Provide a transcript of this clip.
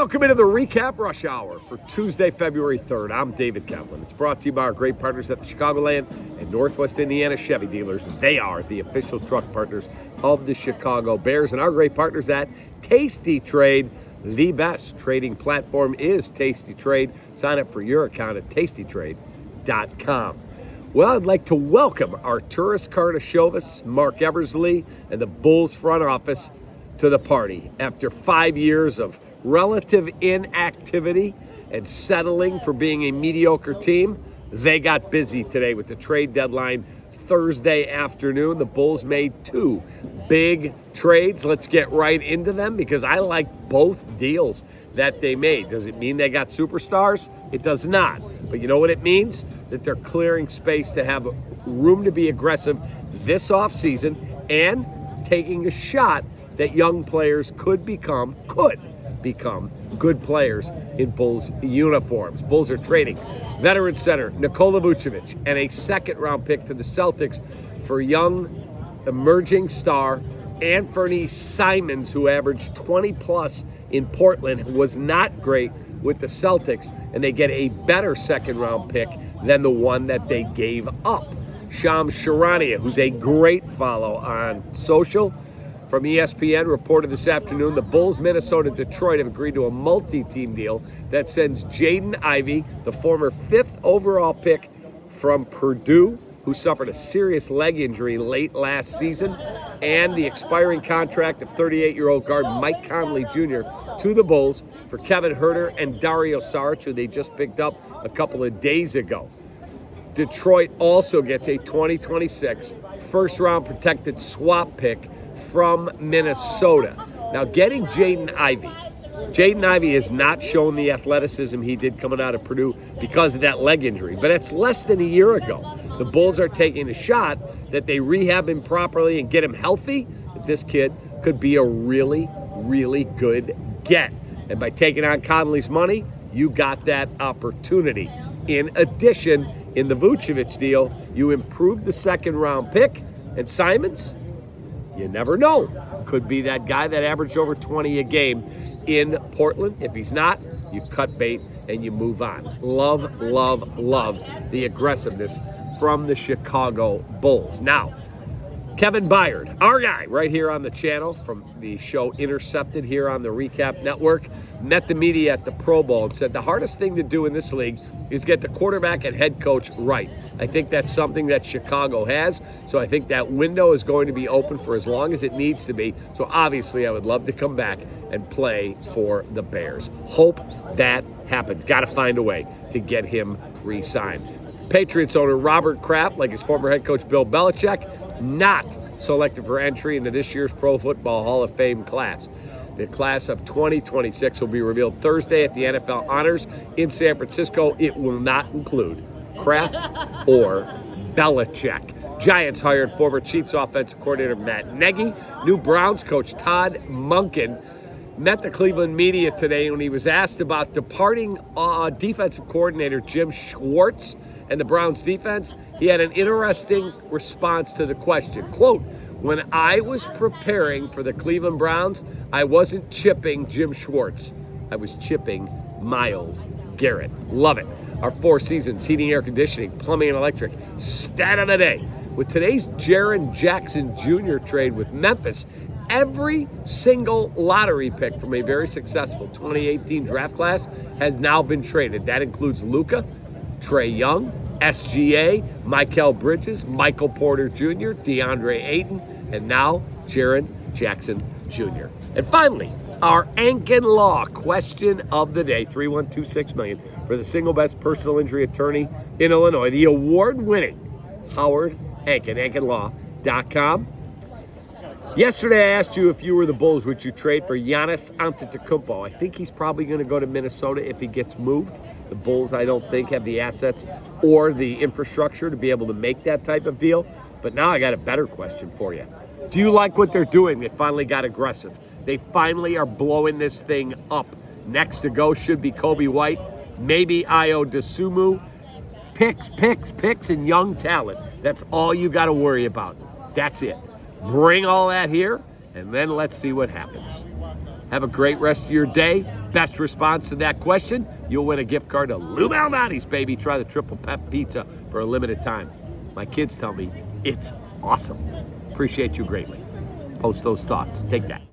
Welcome into the REKAP Rush Hour for Tuesday, February 3rd. I'm David Kaplan. It's brought to you by our great partners at the Chicagoland and Northwest Indiana Chevy dealers. They are the official truck partners of the Chicago Bears, and our great partners at Tasty Trade. The best trading platform is Tasty Trade. Sign up for your account at tastytrade.com. Well, I'd like to welcome Arturas Karnisovas, Mark Eversley, and the Bulls front office to the party. After 5 years of relative inactivity and settling for being a mediocre team, they got busy today with the trade deadline Thursday afternoon. The Bulls made two big trades. Let's get right into them because I like both deals that they made. Does it mean they got superstars? It does not. But you know what it means? That they're clearing space to have room to be aggressive this offseason and taking a shot that young players could become good players in Bulls uniforms. Bulls are trading veteran center Nikola Vucevic and a second-round pick to the Celtics for young emerging star Anthony Simons, who averaged 20-plus in Portland, was not great with the Celtics, and they get a better second-round pick than the one that they gave up. Shams Charania, who's a great follow on social, from ESPN, reported this afternoon the Bulls, Minnesota, Detroit have agreed to a multi-team deal that sends Jaden Ivey, the former 5th overall pick from Purdue, who suffered a serious leg injury late last season, and the expiring contract of 38-year-old guard Mike Conley Jr. to the Bulls for Kevin Huerter and Dario Saric, who they just picked up a couple of days ago. Detroit also gets a 2026 first-round protected swap pick from Minnesota. Now, getting Jaden Ivey has not shown the athleticism he did coming out of Purdue because of that leg injury, but it's less than a year ago. The Bulls are taking a shot that they rehab him properly and get him healthy. This kid could be a really, really good get. And by taking on Conley's money, you got that opportunity. In addition, in the Vucevic deal, you improved the second-round pick, and Simons, you never know. Could be that guy that averaged over 20 a game in Portland. If he's not, you cut bait and you move on. Love, love, love the aggressiveness from the Chicago Bulls. Now, Kevin Byard, our guy right here on the channel from the show Intercepted here on the REKAP Network, met the media at the Pro Bowl and said the hardest thing to do in this league is get the quarterback and head coach right. I think that's something that Chicago has, so I think that window is going to be open for as long as it needs to be. So obviously I would love to come back and play for the Bears. Hope that happens. Got to find a way to get him re-signed. Patriots owner Robert Kraft, like his former head coach Bill Belichick, not selected for entry into this year's Pro Football Hall of Fame class. The class of 2026 will be revealed Thursday at the NFL Honors in San Francisco. It will not include Kraft or Belichick. Giants hired former Chiefs offensive coordinator Matt Nagy. New Browns coach Todd Monken met the Cleveland media today when he was asked about departing defensive coordinator Jim Schwartz and the Browns defense. He had an interesting response to the question. Quote, "When I was preparing for the Cleveland Browns, I wasn't chipping Jim Schwartz. I was chipping Myles Garrett." Love it. Our 4 seasons, heating, air conditioning, plumbing, and electric. Stat of the day. With today's Jaren Jackson Jr. trade with Memphis, every single lottery pick from a very successful 2018 draft class has now been traded. That includes Luka, Trae Young, SGA, Mikal Bridges, Michael Porter Jr., DeAndre Ayton, and now Jaren Jackson Jr. And finally, our Anken Law question of the day, 312-6 for the single best personal injury attorney in Illinois, the award-winning Howard Anken, AnkenLaw.com. Yesterday, I asked you if you were the Bulls, would you trade for Giannis Antetokounmpo? I think he's probably going to go to Minnesota if he gets moved. The Bulls, I don't think, have the assets or the infrastructure to be able to make that type of deal. But now I got a better question for you. Do you like what they're doing? They finally got aggressive. They finally are blowing this thing up. Next to go should be Kobe White, maybe Ayo Dosunmu. Picks, and young talent. That's all you got to worry about. That's it. Bring all that here, and then let's see what happens. Have a great rest of your day. Best response to that question, you'll win a gift card to Lou Malnati's, baby. Try the triple pep pizza for a limited time. My kids tell me it's awesome. Appreciate you greatly. Post those thoughts. Take that.